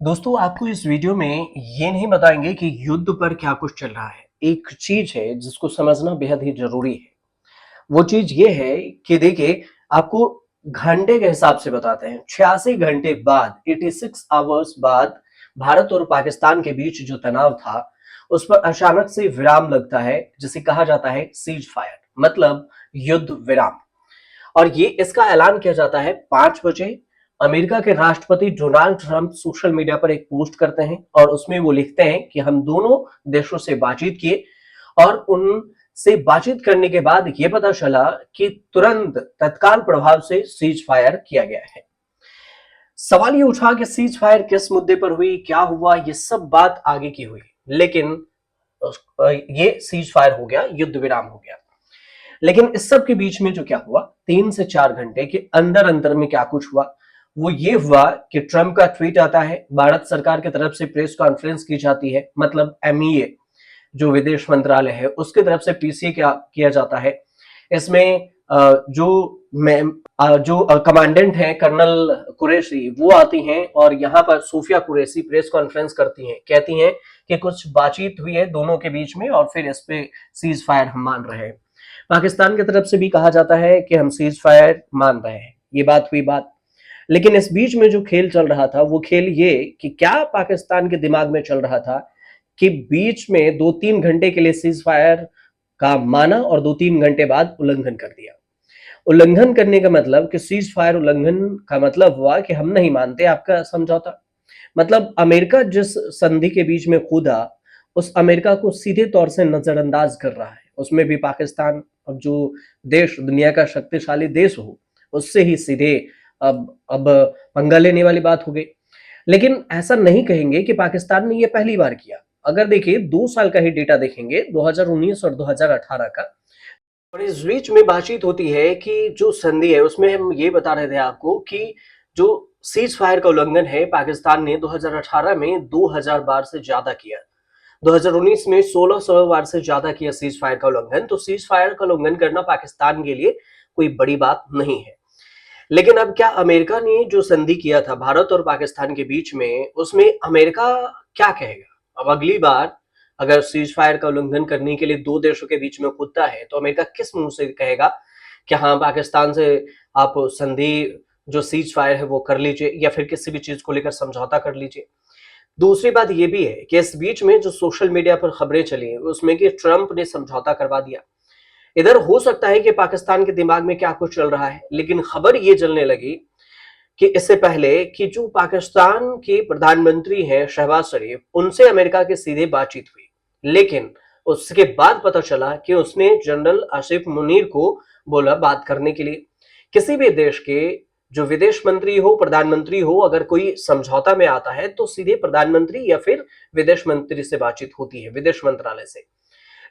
दोस्तों आपको इस वीडियो में ये नहीं बताएंगे कि युद्ध पर क्या कुछ चल रहा है। एक चीज है जिसको समझना बेहद ही जरूरी है। वो चीज ये है कि देखिए, आपको घंटे के हिसाब से बताते हैं। 86 घंटे बाद, 86 आवर्स बाद भारत और पाकिस्तान के बीच जो तनाव था उस पर अचानक से विराम लगता है, जिसे कहा जाता है सीज फायर, मतलब युद्ध विराम। और ये इसका ऐलान किया जाता है 5 बजे। अमेरिका के राष्ट्रपति डोनाल्ड ट्रंप सोशल मीडिया पर एक पोस्ट करते हैं और उसमें वो लिखते हैं कि हम दोनों देशों से बातचीत किए और उनसे बातचीत करने के बाद ये पता चला कि तुरंत तत्काल प्रभाव से सीज फायर किया गया है। सवाल ये उठा कि सीज फायर किस मुद्दे पर हुई, क्या हुआ, ये सब बात आगे की हुई, लेकिन ये सीज फायर हो गया, युद्ध विराम हो गया। लेकिन इस सब के बीच में जो क्या हुआ, 3 से 4 घंटे के अंदर अंदर में क्या कुछ हुआ, वो ये हुआ कि ट्रंप का ट्वीट आता है, भारत सरकार की तरफ से प्रेस कॉन्फ्रेंस की जाती है, मतलब एमईए जो विदेश मंत्रालय है उसकी तरफ से पीसीए किया जाता है। इसमें जो कमांडेंट है कर्नल कुरैशी वो आती हैं और यहाँ पर सूफिया कुरैशी प्रेस कॉन्फ्रेंस करती हैं, कहती हैं कि कुछ बातचीत हुई है दोनों के बीच में और फिर इस पे सीज फायर हम मान रहे हैं। पाकिस्तान की तरफ से भी कहा जाता है कि हम सीज फायर मान रहे हैं। ये बात हुई बात। लेकिन इस बीच में जो खेल चल रहा था वो खेल ये कि क्या पाकिस्तान के दिमाग में चल रहा था कि बीच में 2-3 घंटे के लिए सीज फायर का माना और 2-3 घंटे बाद उल्लंघन कर दिया। उल्लंघन करने का मतलब कि सीज फायर उल्लंघन का मतलब हुआ कि हम नहीं मानते आपका समझौता। मतलब अमेरिका जिस संधि के बीच में कूदा, उस अमेरिका को सीधे तौर से नजरअंदाज कर रहा है। उसमें भी पाकिस्तान, अब जो देश दुनिया का शक्तिशाली देश हो, उससे ही सीधे अब पंगा लेने वाली बात हो गई। लेकिन ऐसा नहीं कहेंगे कि पाकिस्तान ने ये पहली बार किया। अगर देखिए 2 साल का ही डेटा देखेंगे, 2019 और 2018 का, और इस बीच में बातचीत होती है कि जो संधि है उसमें हम ये बता रहे थे आपको कि जो सीज फायर का उल्लंघन है पाकिस्तान ने 2018 में 2000 बार से ज्यादा किया, 2019 में 1600 बार से ज्यादा किया सीज फायर का उल्लंघन। तो सीज फायर का उल्लंघन करना पाकिस्तान के लिए कोई बड़ी बात नहीं है। लेकिन अब क्या अमेरिका ने जो संधि किया था भारत और पाकिस्तान के बीच में, उसमें अमेरिका क्या कहेगा? अब अगली बार अगर सीज फायर का उल्लंघन करने के लिए दो देशों के बीच में कूदता है तो अमेरिका किस मुंह से कहेगा कि हाँ पाकिस्तान से आप संधि जो सीज फायर है वो कर लीजिए या फिर किसी भी चीज को लेकर समझौता कर लीजिए। दूसरी बात ये भी है कि इस बीच में जो सोशल मीडिया पर खबरें चली उसमें कि ट्रंप ने समझौता करवा दिया। इधर हो सकता है कि पाकिस्तान के दिमाग में क्या कुछ चल रहा है, लेकिन खबर ये चलने लगी कि इससे पहले कि जो पाकिस्तान के प्रधानमंत्री हैं शहबाज शरीफ, उनसे अमेरिका की सीधे बातचीत हुई। लेकिन उसके बाद पता चला कि उसने जनरल आसिफ मुनीर को बोला बात करने के लिए। किसी भी देश के जो विदेश मंत्री हो, प्रधानमंत्री हो, अगर कोई समझौता में आता है तो सीधे प्रधानमंत्री या फिर विदेश मंत्री से बातचीत होती है, विदेश मंत्रालय से।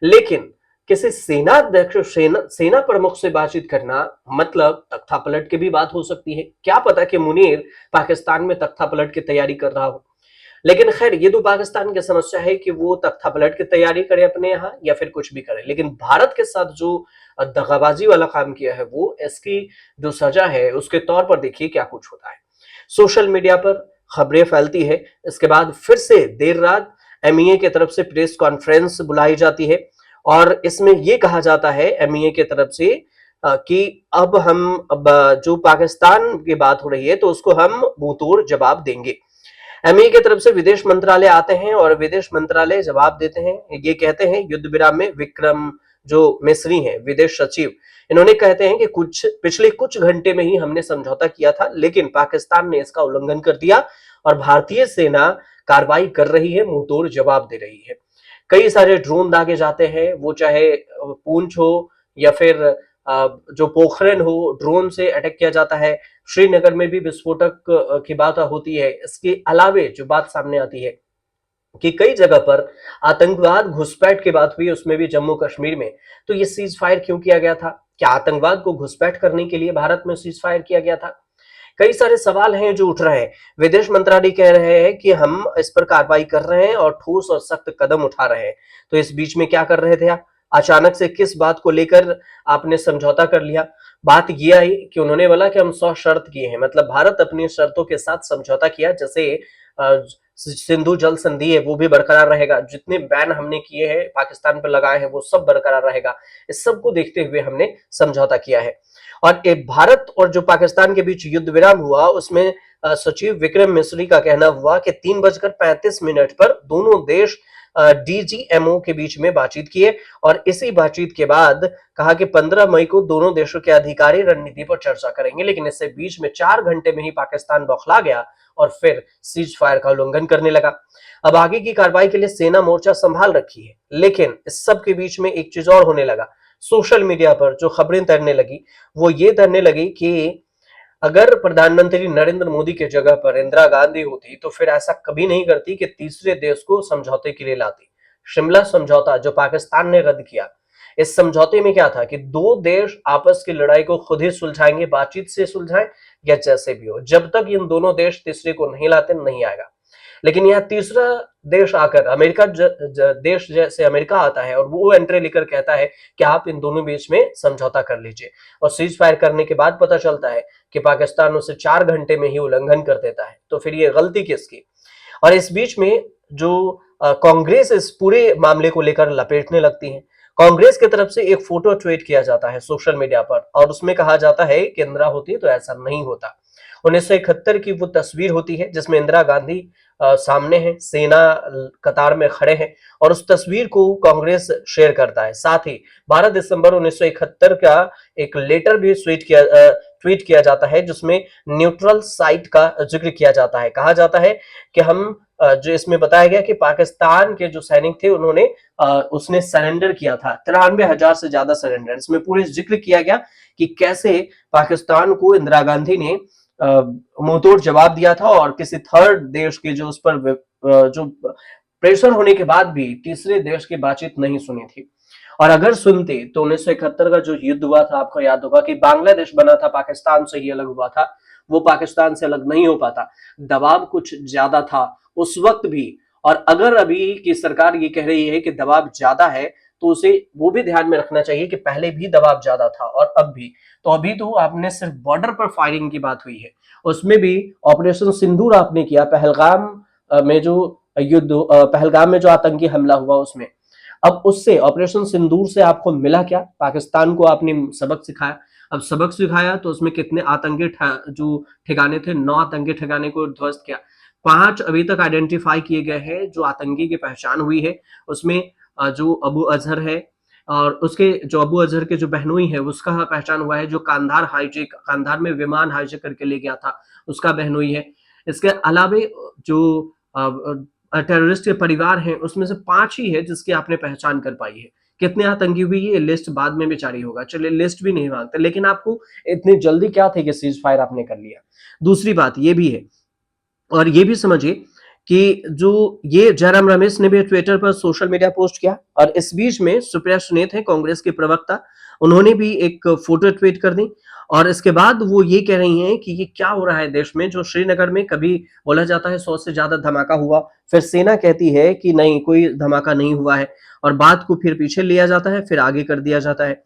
लेकिन किसी सेनाध्यक्ष, सेना प्रमुख से बातचीत करना मतलब तख्ता पलट की भी बात हो सकती है। क्या पता कि मुनीर पाकिस्तान में तख्ता पलट की तैयारी कर रहा हो। लेकिन खैर ये तो पाकिस्तान की समस्या है कि वो तख्ता पलट की तैयारी करे अपने यहाँ या फिर कुछ भी करे। लेकिन भारत के साथ जो दगाबाजी वाला काम किया है, वो इसकी जो सजा है उसके तौर पर देखिए क्या कुछ होता है। सोशल मीडिया पर खबरें फैलती है, इसके बाद फिर से देर रात एमईए की तरफ से प्रेस कॉन्फ्रेंस बुलाई जाती है और इसमें यह कहा जाता है एमईए की तरफ से कि अब जो पाकिस्तान की बात हो रही है तो उसको हम मुंहतोड़ जवाब देंगे। एमईए की तरफ से विदेश मंत्रालय आते हैं और विदेश मंत्रालय जवाब देते हैं। ये कहते हैं युद्ध विराम में विक्रम जो मिस्री हैं विदेश सचिव, इन्होंने कहते हैं कि पिछले कुछ घंटे में ही हमने समझौता किया था, लेकिन पाकिस्तान ने इसका उल्लंघन कर दिया और भारतीय सेना कार्रवाई कर रही है, मुंहतोड़ जवाब दे रही है। कई सारे ड्रोन दागे जाते हैं, वो चाहे पूंछ हो या फिर जो पोखरन हो, ड्रोन से अटैक किया जाता है। श्रीनगर में भी विस्फोटक की बात होती है। इसके अलावे जो बात सामने आती है कि कई जगह पर आतंकवाद घुसपैठ की बात हुई, उसमें भी जम्मू कश्मीर में। तो ये सीज फायर क्यों किया गया था? क्या आतंकवाद को घुसपैठ करने के लिए भारत में सीज फायर किया गया था? कई सारे सवाल हैं जो उठ रहे हैं। विदेश मंत्रालय कह रहे हैं कि हम इस पर कार्रवाई कर रहे हैं और ठोस और सख्त कदम उठा रहे हैं। तो इस बीच में क्या कर रहे थे आप? अचानक से किस बात को लेकर आपने समझौता कर लिया? बात ये आई कि उन्होंने बोला कि हम 100 शर्त किए हैं, मतलब भारत अपनी शर्तों के साथ समझौता किया। जैसे सिंधु जल संधि है वो भी बरकरार रहेगा, जितने बैन हमने किए हैं पाकिस्तान पर लगाए हैं वो सब बरकरार रहेगा। इस सब को देखते हुए हमने समझौता किया है। और भारत और जो पाकिस्तान के बीच युद्ध विराम हुआ उसमें सचिव विक्रम मिस्री का कहना हुआ कि 3:35 पर दोनों देश डीजीएमओ के बीच में बातचीत किए और इसी बातचीत के बाद कहा कि 15 मई को दोनों देशों के अधिकारी रणनीति पर चर्चा करेंगे। लेकिन इससे बीच में 4 घंटे में ही पाकिस्तान बौखला गया और फिर सीज फायर का उल्लंघन करने लगा। अब आगे की कार्रवाई के लिए सेना मोर्चा संभाल रखी है, लेकिन इस सब के बीच में एक चीज और होने लगा। सोशल मीडिया पर जो खबरें तैरने लगी वो ये तैरने लगी कि अगर प्रधानमंत्री नरेंद्र मोदी की जगह पर इंदिरा गांधी होती तो फिर ऐसा कभी नहीं करती कि तीसरे देश को समझौते के लिए लाती। शिमला समझौता जो पाकिस्तान ने रद्द किया, इस समझौते में क्या था कि दो देश आपस की लड़ाई को खुद ही सुलझाएंगे, बातचीत से सुलझाएं या जैसे भी हो, जब तक इन दोनों देश तीसरे को नहीं लाते नहीं आएगा। लेकिन यहाँ तीसरा देश आकर अमेरिका देश जैसे अमेरिका आता है और वो एंट्री लेकर कहता है कि आप इन दोनों बीच में समझौता कर लीजिए, और सीज फायर करने के बाद पता चलता है कि पाकिस्तान उसे 4 घंटे में ही उल्लंघन कर देता है। तो फिर ये गलती किसकी? और इस बीच में जो कांग्रेस इस पूरे मामले को लेकर लपेटने लगती है। कांग्रेस की तरफ से एक फोटो ट्वीट किया जाता है सोशल मीडिया पर और उसमें कहा जाता है कि इंदिरा होती तो ऐसा नहीं होता। 1971 की वो तस्वीर होती है जिसमें इंदिरा गांधी सामने है, सेना कतार में खड़े हैं और उस तस्वीर को कांग्रेस शेयर करता है। साथ ही 12 दिसंबर 1971 का एक लेटर भी ट्वीट किया जाता है जिसमें न्यूट्रल साइट का जिक्र किया जाता है। कहा जाता है कि हम जो इसमें बताया गया कि पाकिस्तान के जो सैनिक थे उन्होंने उसने सरेंडर किया था, 93,000 से ज्यादा सरेंडर। इसमें पूरे जिक्र किया गया कि कैसे पाकिस्तान को इंदिरा गांधी ने मुंहतोड़ जवाब दिया था और किसी थर्ड देश के जो उस पर जो प्रेशर होने के बाद भी तीसरे देश की बातचीत नहीं सुनी थी। और अगर सुनते तो 1971 का जो युद्ध हुआ था, आपको याद होगा कि बांग्लादेश बना था, पाकिस्तान से ही अलग हुआ था, वो पाकिस्तान से अलग नहीं हो पाता। दबाव कुछ ज्यादा था उस वक्त भी। और अगर अभी की सरकार ये कह रही है कि दबाव ज्यादा है तो उसे वो भी ध्यान में रखना चाहिए कि पहले भी दबाव ज्यादा था और अब भी। तो अभी तो आपने सिर्फ बॉर्डर पर फायरिंग की बात हुई है, उसमें भी ऑपरेशन सिंदूर आपने किया, पहलगाम में जो युद्ध, पहलगाम में जो आतंकी हमला हुआ उसमें। अब उससे ऑपरेशन सिंदूर से आपको मिला क्या? पाकिस्तान को आपने सबक सिखाया। अब सबक सिखाया तो उसमें कितने आतंकी जो ठिकाने थे, 9 आतंकी ठिकाने को ध्वस्त किया। 5 अभी तक आइडेंटिफाई किए गए हैं जो आतंकी की पहचान हुई है। उसमें जो अबू अजहर है और उसके जो अबू अजहर के जो बहनोई है उसका पहचान हुआ है। जो कांधार में विमान हाईजैक करके ले गया था उसका बहनोई है। इसके अलावे जो टेररिस्ट के परिवार हैं उसमें से 5 ही है जिसकी आपने पहचान कर पाई है। कितने आतंकी हुई है लिस्ट बाद में भी जारी होगा, चलिए लिस्ट भी नहीं मांगते, लेकिन आपको इतनी जल्दी क्या थी कि सीज फायर आपने कर लिया। दूसरी बात ये भी है और ये भी समझिए कि जो ये जयराम रमेश ने भी ट्विटर पर सोशल मीडिया पोस्ट किया और इस बीच में सुप्रिया सुनीत है कांग्रेस के प्रवक्ता, उन्होंने भी एक फोटो ट्वीट कर दी और इसके बाद वो ये कह रही हैं कि ये क्या हो रहा है देश में। जो श्रीनगर में कभी बोला जाता है 100 से ज्यादा धमाका हुआ, फिर सेना कहती है कि नहीं कोई धमाका नहीं हुआ है और बात को फिर पीछे लिया जाता है, फिर आगे कर दिया जाता है।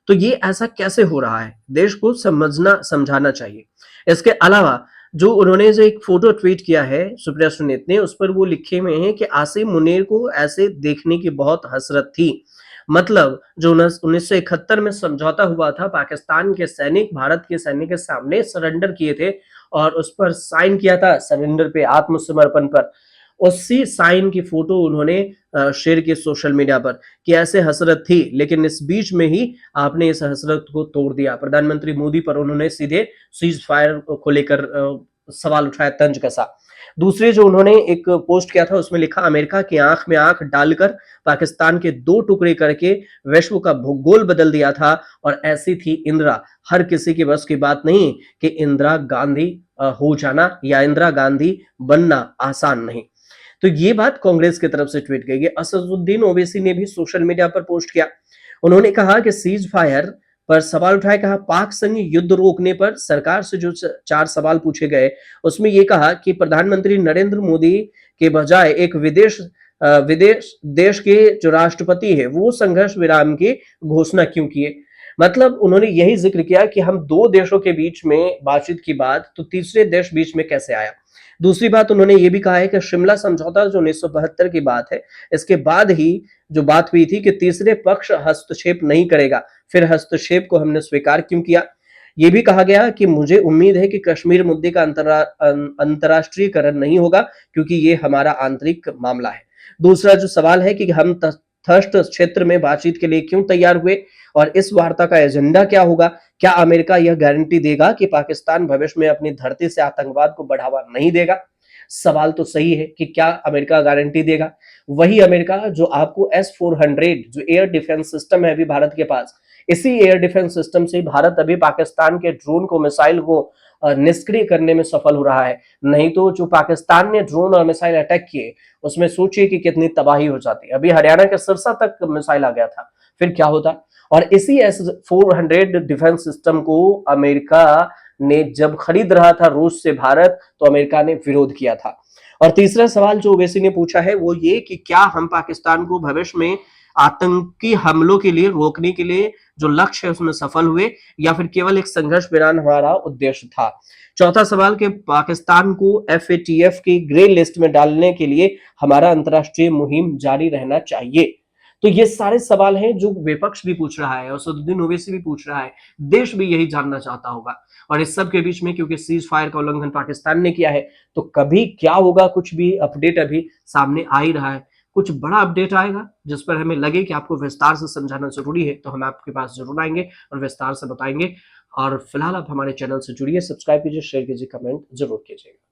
तो ये ऐसा कैसे हो रहा है? देश को समझाना चाहिए। इसके अलावा जो उन्होंने जो एक फोटो ट्वीट किया है सुप्रिया सुनीत ने, उस पर वो लिखे हुए हैं कि आसिम मुनीर को ऐसे देखने की बहुत हसरत थी। मतलब जो 1971 में समझौता हुआ था, पाकिस्तान के सैनिक भारत के सैनिक के सामने सरेंडर किए थे और उस पर साइन किया था, सरेंडर पे, आत्मसमर्पण पर। उसी साइन की फोटो उन्होंने शेयर की सोशल मीडिया पर कि ऐसे हसरत थी, लेकिन इस बीच में ही आपने इस हसरत को तोड़ दिया। प्रधानमंत्री मोदी पर उन्होंने सीधे सीज फायर को लेकर सवाल उठाया, तंज कसा। दूसरे जो उन्होंने एक पोस्ट किया था उसमें लिखा, अमेरिका की आंख में आंख डालकर पाकिस्तान के 2 टुकड़े करके विश्व का भूगोल बदल दिया था और ऐसी थी इंदिरा। हर किसी के बस की बात नहीं कि इंदिरा गांधी हो जाना या इंदिरा गांधी बनना आसान नहीं। तो ये बात कांग्रेस की तरफ से ट्वीट की गई। असदुद्दीन ओवैसी ने भी सोशल मीडिया पर पोस्ट किया। उन्होंने कहा कि सीज फायर पर सवाल उठाए, कहा पाक संग युद्ध रोकने पर सरकार से जो 4 सवाल पूछे गए उसमें यह कहा कि प्रधानमंत्री नरेंद्र मोदी के बजाय एक विदेश देश के जो राष्ट्रपति है वो संघर्ष विराम की घोषणा क्यों किए। मतलब उन्होंने यही जिक्र किया कि हम 2 देशों के बीच में बातचीत की बात तो तीसरे देश बीच में कैसे आया। दूसरी बात उन्होंने ये भी कहा है कि शिमला समझौता जो 1972 की बात है, इसके बाद ही जो बात हुई थी कि तीसरे पक्ष हस्तक्षेप नहीं करेगा, फिर हस्तक्षेप को हमने स्वीकार क्यों किया? ये भी कहा गया कि मुझे उम्मीद है कि कश्मीर मुद्दे का अंतर्राष्ट्रीयकरण नहीं होगा क्योंकि ये हमारा आंतरिक मामला है। दूसरा जो सवाल है कि हम तटस्थ क्षेत्र में बातचीत के लिए क्यों तैयार हुए और इस वार्ता का एजेंडा क्या होगा? क्या अमेरिका यह गारंटी देगा कि पाकिस्तान भविष्य में अपनी धरती से आतंकवाद को बढ़ावा नहीं देगा? सवाल तो सही है कि क्या अमेरिका गारंटी देगा? वही अमेरिका जो आपको S-400 जो एयर डिफेंस सिस्टम है अभी भारत के पास, इसी एयर डिफेंस सिस्टम से भारत अभी पाकिस्तान के ड्रोन को, मिसाइल को निष्क्रिय करने में सफल हो रहा है। नहीं तो जो पाकिस्तान ने ड्रोन और मिसाइल अटैक किए, उसमें सोचिए कि कितनी तबाही हो जाती। अभी हरियाणा के सिरसा तक मिसाइल आ गया था, फिर क्या होता? और इसी S-400 डिफेंस सिस्टम को अमेरिका ने जब खरीद रहा था रूस से भारत, तो अमेरिका ने विरोध किया था। और तीसरा सवाल जो ओवैसी ने पूछा है वो ये कि क्या हम पाकिस्तान को भविष्य में आतंकी हमलों के लिए रोकने के लिए जो लक्ष्य है उसमें सफल हुए या फिर केवल एक संघर्ष विराम हमारा उद्देश्य था? चौथा सवाल कि पाकिस्तान को FATF की ग्रे लिस्ट में डालने के लिए हमारा अंतरराष्ट्रीय मुहिम जारी रहना चाहिए। तो ये सारे सवाल हैं जो विपक्ष भी पूछ रहा है और असदुद्दीन ओवैसी भी पूछ रहा है, देश भी यही जानना चाहता होगा। और इस सब के बीच में क्योंकि सीज फायर का उल्लंघन पाकिस्तान ने किया है, तो कभी क्या होगा कुछ भी अपडेट अभी सामने आ ही रहा है। कुछ बड़ा अपडेट आएगा जिस पर हमें लगे कि आपको विस्तार से समझाना जरूरी है, तो हम आपके पास जरूर आएंगे और विस्तार से बताएंगे। और फिलहाल आप हमारे चैनल से जुड़िए, सब्सक्राइब कीजिए, शेयर कीजिए, कमेंट जरूर कीजिएगा।